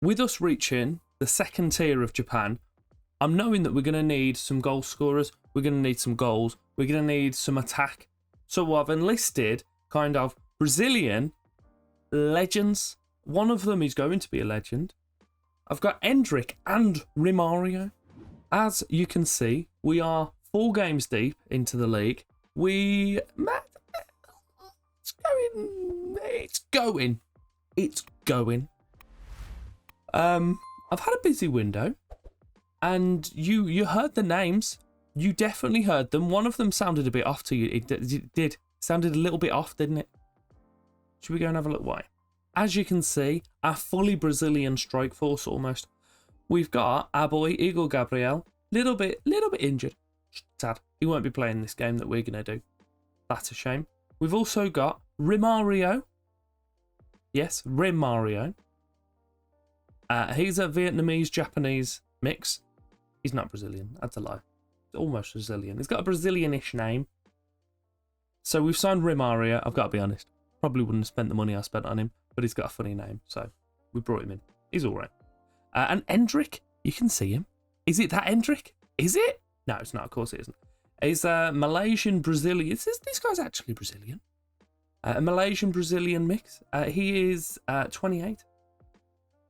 with us reaching the second tier of Japan, I'm knowing that we're going to need some goal scorers, we're going to need some goals, we're going to need some attack. So I've enlisted kind of Brazilian legends. One of them is going to be a legend. I've got Endrick and Rimario. As you can see, we are 4 games deep into the league. It's going. I've had a busy window, and you heard the names. You definitely heard them. One of them sounded a bit off to you. It did. Sounded a little bit off, didn't it? Should we go and have a look why? As you can see, our fully Brazilian strike force almost. We've got our boy Igor Gabriel, little bit injured. Sad. He won't be playing this game that we're gonna do. That's a shame. We've also got Rimario. Yes, Rimario. He's a Vietnamese-Japanese mix. He's not Brazilian. That's a lie. He's almost Brazilian. He's got a Brazilian-ish name. So we've signed Rimario. I've got to be honest. Probably wouldn't have spent the money I spent on him, but he's got a funny name, so we brought him in. He's all right. And Endrick, you can see him. Is it that Endrick? Is it? No, it's not. Of course it isn't. He's a Malaysian-Brazilian. This guy's actually Brazilian. A Malaysian-Brazilian mix. He is 28.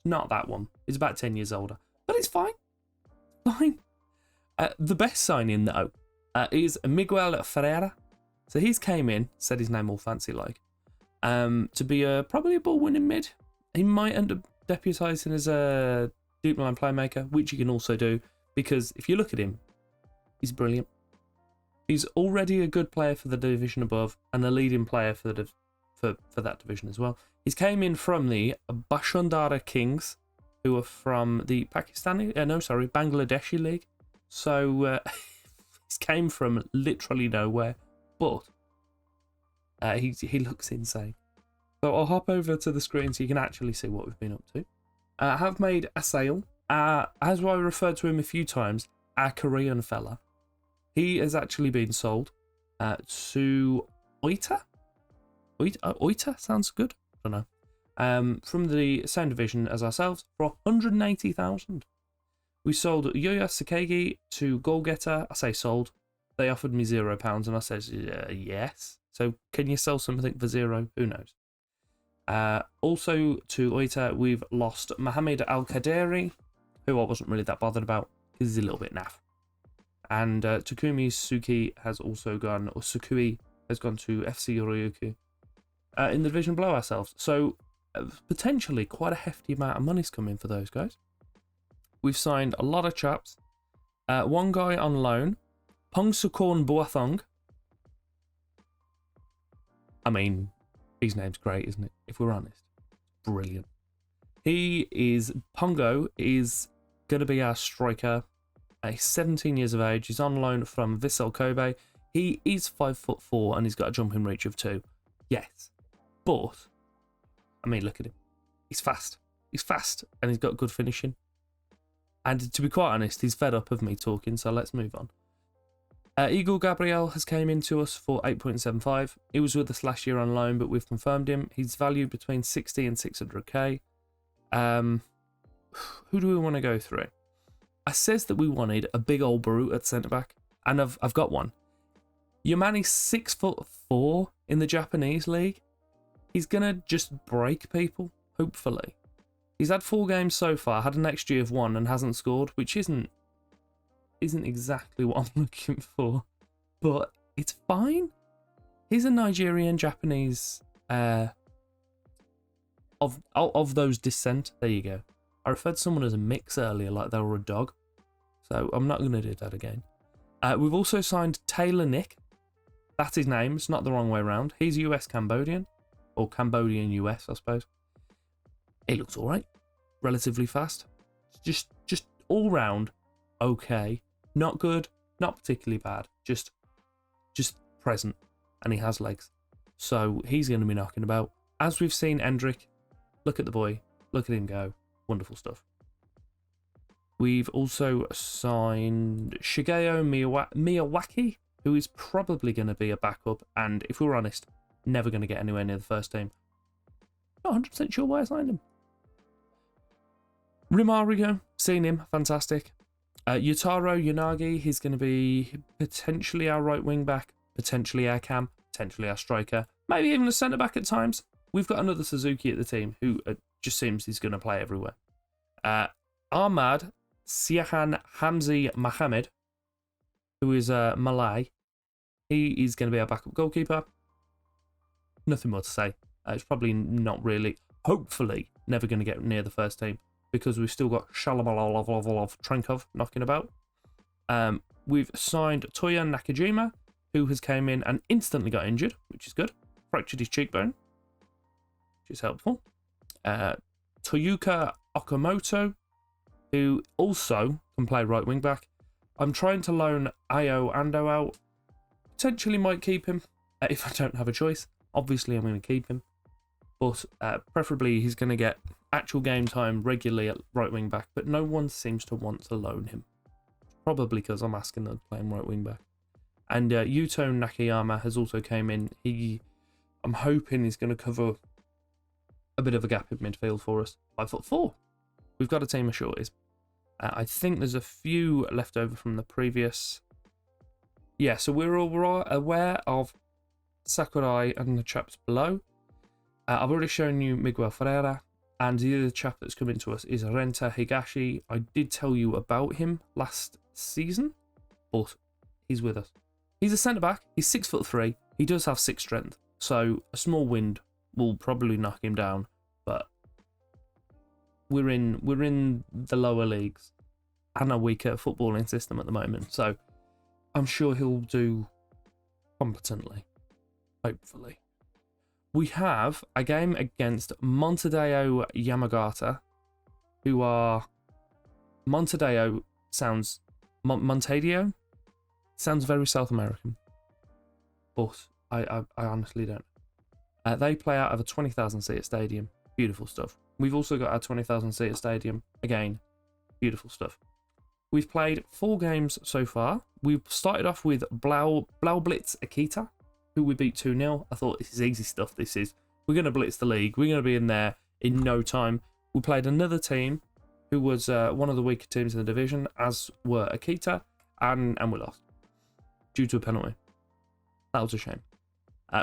Not that one. He's about 10 years older. But it's fine. Fine. The best signing, though, is Miguel Ferreira. So he's came in, said his name all fancy like, to be probably a ball-winning mid. He might end up deputising as a deep line playmaker, which you can also do, because if you look at him, he's brilliant. He's already a good player for the division above and a leading player for that division as well. He's came in from the Bashundara Kings, who are from the Bangladeshi league. So he's came from literally nowhere, but he looks insane. So I'll hop over to the screen so you can actually see what we've been up to. I have made a sale. As I referred to him a few times, our Korean fella. He has actually been sold to Oita. Oita sounds good. I don't know. From the same division as ourselves for 180,000. We sold Yoya Sakagi to Goalgetter. I say sold. They offered me £0 and I said yes. So can you sell something for 0? Who knows? Also to Oita, we've lost Mohamed Al Qaderi, who I wasn't really that bothered about because he's a little bit naff. And Takumi Suki has also gone, or Sukui has gone to FC Ryukyu in the division below ourselves. So potentially quite a hefty amount of money's coming for those guys. We've signed a lot of chaps. One guy on loan, Pongsukorn Boathong. I mean, his name's great, isn't it? If we're honest. Brilliant. Pongo is going to be our striker. He's 17 years of age. He's on loan from Vissel Kobe. He is 5'4" and he's got a jumping reach of 2. Yes. But, I mean, look at him. He's fast. He's fast and he's got good finishing. And to be quite honest, he's fed up of me talking, so let's move on. Igor Gabriel has came into us for 8.75. He was with us last year on loan, but we've confirmed him. He's valued between 60 and 600k. Who do we want to go through? I says that we wanted a big old brute at centre-back, and I've got one. Your man is 6'4" in the Japanese league. He's going to just break people, hopefully. He's had 4 games so far, had an XG of 1 and hasn't scored, which isn't exactly what I'm looking for, but it's fine. He's a Nigerian Japanese of those descent. There you go. I referred to someone as a mix earlier, like they were a dog, so I'm not going to do that again. We've also signed Taylor Nick. That's his name. It's not the wrong way around. He's US Cambodian, or Cambodian US, I suppose. He looks all right, relatively fast. Just all round okay. Not good, not particularly bad. Just present, and he has legs. So he's going to be knocking about. As we've seen Endrick, look at the boy, look at him go. Wonderful stuff. We've also signed Shigeo Miyawaki, who is probably going to be a backup, and if we're honest, never going to get anywhere near the first team. Not 100% sure why I signed him. Rimario, seen him, fantastic. Yutaro Yanagi, he's going to be potentially our right wing back, potentially our cam, potentially our striker, maybe even a centre back at times. We've got another Suzuki at the team who just seems he's going to play everywhere. Ahmad Siahan Hamzi Mohammed, who is Malay, he is going to be our backup goalkeeper. Nothing more to say. It's probably not really, hopefully, never going to get near the first team because we've still got Shalamalov Trenkov knocking about. We've signed Toya Nakajima, who has came in and instantly got injured, which is good. Fractured his cheekbone, which is helpful. Toyuka Okamoto, who also can play right wing back. I'm trying to loan Ayo Ando out. Potentially might keep him if I don't have a choice. Obviously, I'm going to keep him. But preferably, he's going to get actual game time regularly at right wing back. But no one seems to want to loan him. Probably because I'm asking them to play him right wing back. And Yuto Nakayama has also came in. I'm hoping he's going to cover a bit of a gap in midfield for us. 5'4". We've got a team of shorties. I think there's a few left over from the previous. Yeah, so we're all aware of Sakurai and the chaps below. I've already shown you Miguel Ferreira, and the other chap that's coming to us is Renta Higashi. I did tell you about him last season, but he's with us. He's a centre back. He's 6'3". He does have 6 strength, so a small wind will probably knock him down. But we're in the lower leagues and a weaker footballing system at the moment, so I'm sure he'll do competently. Hopefully. We have a game against Montedeo Yamagata, who are... Montedeo sounds... Montedio? Sounds very South American. But I honestly don't. They play out of a 20,000 seat stadium. Beautiful stuff. We've also got our 20,000 seat stadium. Again, beautiful stuff. We've played 4 games so far. We've started off with Blaublitz Akita, who we beat 2-0. I thought, this is easy stuff. We're going to blitz the league. We're going to be in there in no time. We played another team who was one of the weaker teams in the division, as were Akita, and we lost due to a penalty. That was a shame.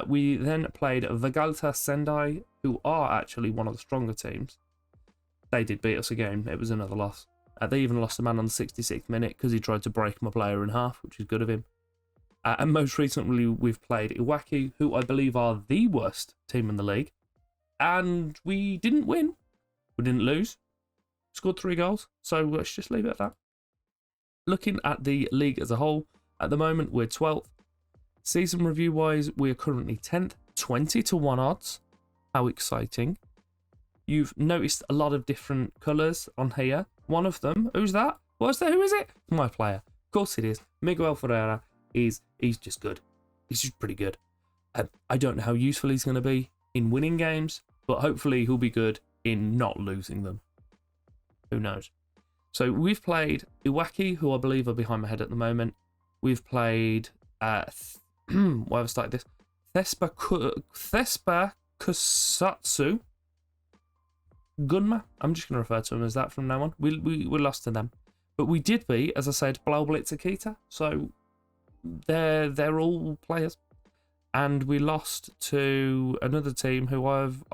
We then played Vegalta Sendai, who are actually one of the stronger teams. They did beat us again. It was another loss. They even lost a man on the 66th minute because he tried to break my player in half, which is good of him. And most recently, we've played Iwaki, who I believe are the worst team in the league. And we didn't win. We didn't lose. Scored 3 goals. So let's just leave it at that. Looking at the league as a whole, at the moment, we're 12th. Season review-wise, we're currently 10th. 20-1 odds. How exciting. You've noticed a lot of different colours on here. One of them, who's that? What's that? Who is it? My player. Of course it is. Miguel Ferreira. He's just good. He's just pretty good. I don't know how useful he's going to be in winning games, but hopefully he'll be good in not losing them. Who knows? So we've played Iwaki, who I believe are behind my head at the moment. We've played... why have I started this? Thespa Kusatsu. Gunma. I'm just going to refer to him as that from now on. We lost to them. But we did beat, as I said, Blaublitz Akita. So they're all players. And we lost to another team who I've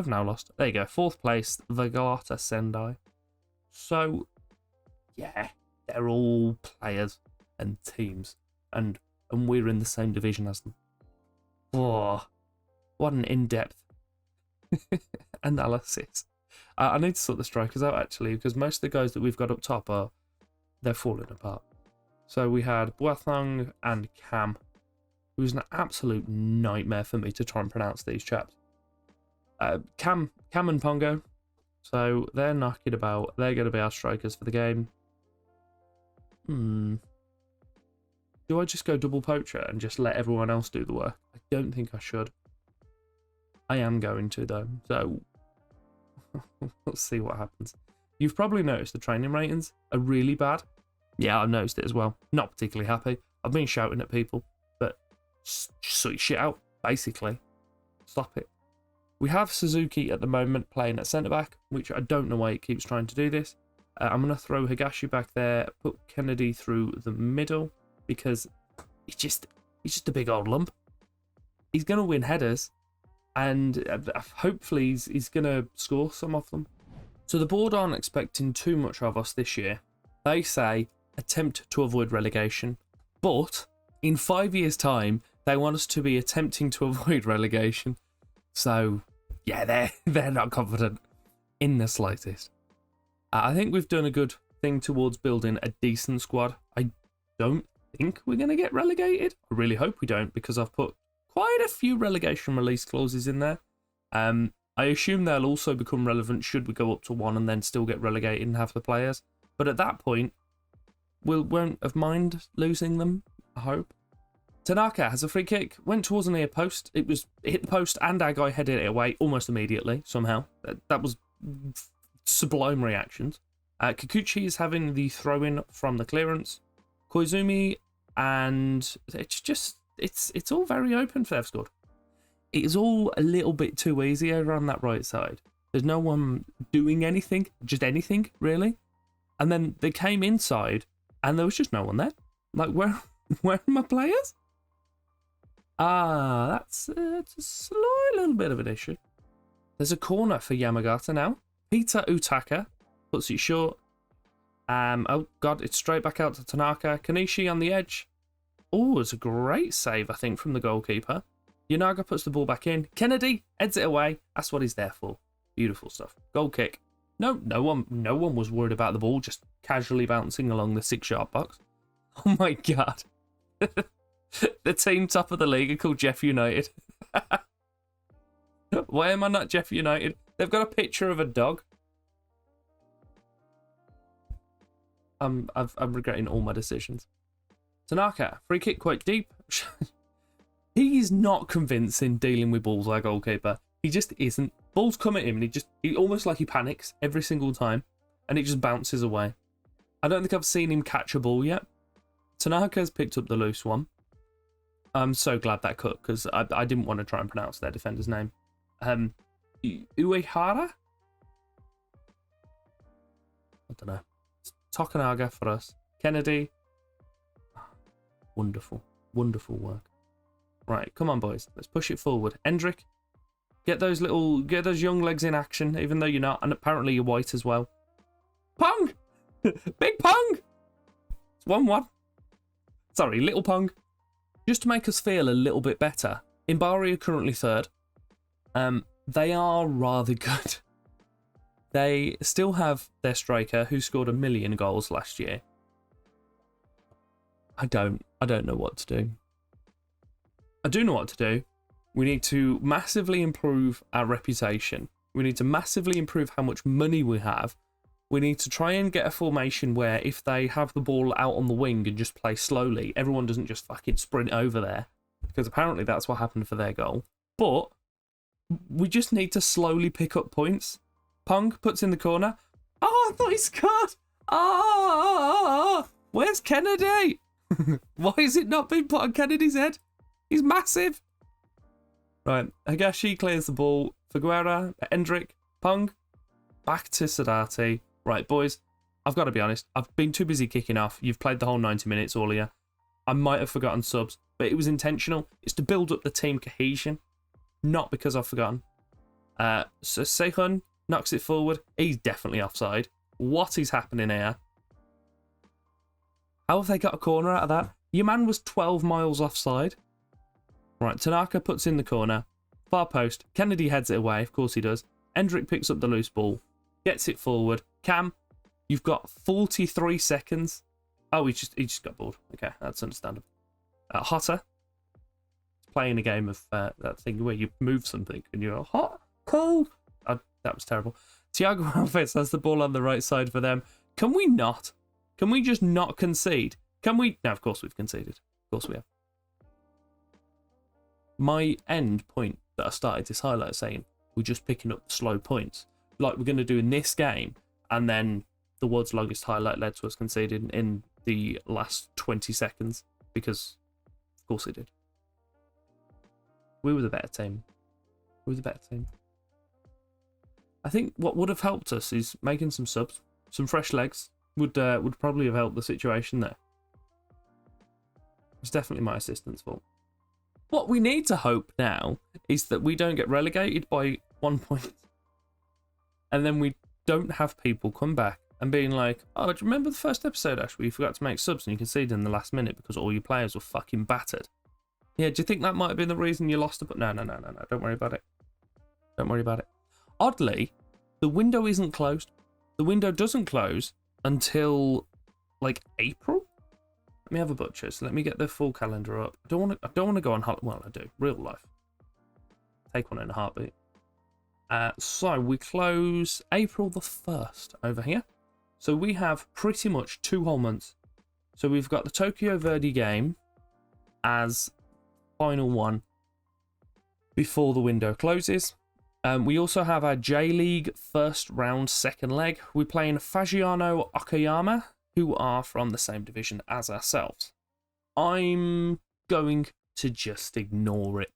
now lost. There you go. 4th place, the Galata Sendai. So yeah, they're all players and teams. And we're in the same division as them. Oh, what an in-depth analysis. I need to sort the strikers out, actually, because most of the guys that we've got up top they're falling apart. So we had Boathong and Cam, who was an absolute nightmare for me to try and pronounce these chaps. Cam and Pongo, so they're knocking about. They're going to be our strikers for the game. Do I just go double poacher and just let everyone else do the work? I don't think I should. I am going to, though, so we'll see what happens. You've probably noticed the training ratings are really bad. Yeah, I've noticed it as well. Not particularly happy. I've been shouting at people, but just sort your shit out, basically. Stop it. We have Suzuki at the moment playing at centre-back, which I don't know why it keeps trying to do this. I'm going to throw Higashi back there, put Kennedy through the middle, because he's just a big old lump. He's going to win headers, and hopefully he's going to score some of them. So the board aren't expecting too much of us this year. They say attempt to avoid relegation, but in 5 years' time, they want us to be attempting to avoid relegation. So yeah, they're not confident in the slightest. I think we've done a good thing towards building a decent squad. I don't think we're going to get relegated. I really hope we don't, because I've put quite a few relegation release clauses in there. I assume they'll also become relevant should we go up to 1 and then still get relegated and have the players. But at that point, we won't have mind losing them, I hope. Tanaka has a free kick, went towards an near post. It hit the post and our guy headed it away almost immediately, somehow. That was sublime reactions. Kikuchi is having the throw-in from the clearance. Koizumi, and it's all very open for they've scored. It is all a little bit too easy over on that right side. There's no one doing anything, just anything, really. And then they came inside, and there was just no one there. Like, where are my players? That's a slight little bit of an issue. There's a corner for Yamagata now. Peter Utaka puts it short. Oh god, it's straight back out to Tanaka. Kanishi on the edge. Oh, it's a great save, I think, from the goalkeeper. Yanaga puts the ball back in. Kennedy heads it away. That's what he's there for. Beautiful stuff. Goal kick. No one was worried about the ball, just casually bouncing along the 6-yard box. Oh my god. The team top of the league are called Jeff United. Why am I not Jeff United? They've got a picture of a dog. I'm regretting all my decisions. Tanaka, free kick quite deep. He's not convincing dealing with balls, our goalkeeper. He just isn't. Balls come at him and he almost like he panics every single time and it just bounces away. I don't think I've seen him catch a ball yet. Tanaka's picked up the loose one. I'm so glad that cut, because I didn't want to try and pronounce their defender's name. Uehara? I don't know. Tokunaga for us. Kennedy. Wonderful. Wonderful work. Right, come on, boys. Let's push it forward. Endrick, get those young legs in action, even though you're not, and apparently you're white as well. Pong! Big Pong! It's 1-1. Sorry, little Pong. Just to make us feel a little bit better, Imbari are currently third. They are rather good. They still have their striker who scored 1 million goals last year. I don't know what to do. I do know what to do. We need to massively improve our reputation. We need to massively improve how much money we have. We need to try and get a formation where if they have the ball out on the wing and just play slowly, everyone doesn't just fucking sprint over there. Because apparently that's what happened for their goal. But we just need to slowly pick up points. Pong puts in the corner. Oh, I thought he scored. Oh, where's Kennedy? Why is it not being put on Kennedy's head? He's massive. Right, Higashi clears the ball. Figuera, Endrick, Pong. Back to Sadati. Right, boys, I've got to be honest. I've been too busy kicking off. You've played the whole 90 minutes earlier. I might have forgotten subs, but it was intentional. It's to build up the team cohesion, not because I've forgotten. So Sehun knocks it forward. He's definitely offside. What is happening here? How have they got a corner out of that? Your man was 12 miles offside. Right, Tanaka puts in the corner. Far post. Kennedy heads it away. Of course he does. Endrick picks up the loose ball. Gets it forward. Cam, you've got 43 seconds. Oh, he just got bored. Okay, that's understandable. Hotter. Playing a game of that thing where you move something and you're hot, cold. That was terrible. Thiago Alves has the ball on the right side for them. Can we not? Can we just not concede? Can we? No, of course we've conceded. Of course we have. My end point that I started this highlight saying we're just picking up slow points, like we're going to do in this game, and then the world's longest highlight led to us conceding in the last 20 seconds, because of course it did. We were the better team. We were the better team. I think what would have helped us is making some subs, some fresh legs would probably have helped the situation there. It's definitely my assistant's fault. What we need to hope now is that we don't get relegated by 1 point, and then we don't have people come back and being like, oh, do you remember the first episode, Ash, where you forgot to make subs and you conceded in the last minute because all your players were fucking battered? Yeah, do you think that might have been the reason you lost it? No. Don't worry about it. Don't worry about it. Oddly, the window isn't closed. The window doesn't close until like April. Let me have a butcher. So let me get the full calendar up. I don't want to go on holiday. Well, I do. Real life. Take one in a heartbeat. So we close April the 1st over here. So we have pretty much 2 whole months. So we've got the Tokyo Verde game as final one before the window closes. We also have our J.League first round second leg. We're playing Fagiano Okayama, who are from the same division as ourselves. I'm going to just ignore it.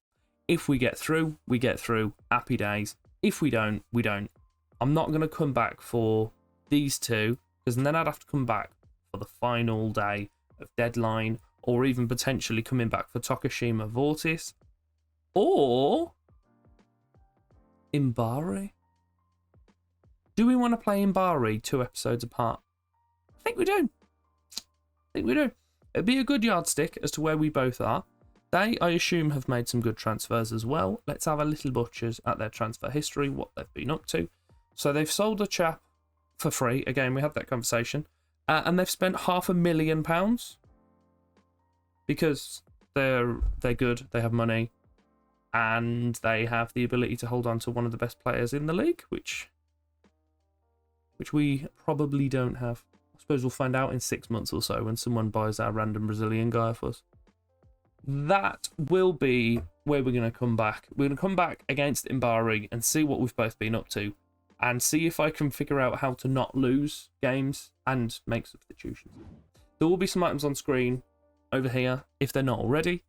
If we get through, we get through. Happy days. If we don't, we don't. I'm not going to come back for these two, because then I'd have to come back for the final day of deadline, or even potentially coming back for Tokushima Vortis, or Imbari. Do we want to play Imbari 2 episodes apart? I think we do. It'd be a good yardstick as to where we both are. They, I assume, have made some good transfers as well. Let's have a little butchers at their transfer history, what they've been up to. So they've sold a chap for free. Again, we had that conversation. And they've spent £500,000 because they're good, they have money, and they have the ability to hold on to one of the best players in the league, which we probably don't have. I suppose we'll find out in 6 months or so when someone buys our random Brazilian guy off us. That will be where we're going to come back. We're going to come back against Imbari and see what we've both been up to, and see if I can figure out how to not lose games and make substitutions. There will be some items on screen over here if they're not already.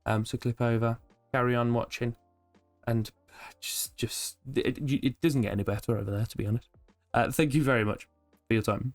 So clip over, carry on watching, and it doesn't get any better over there, to be honest. Thank you very much for your time.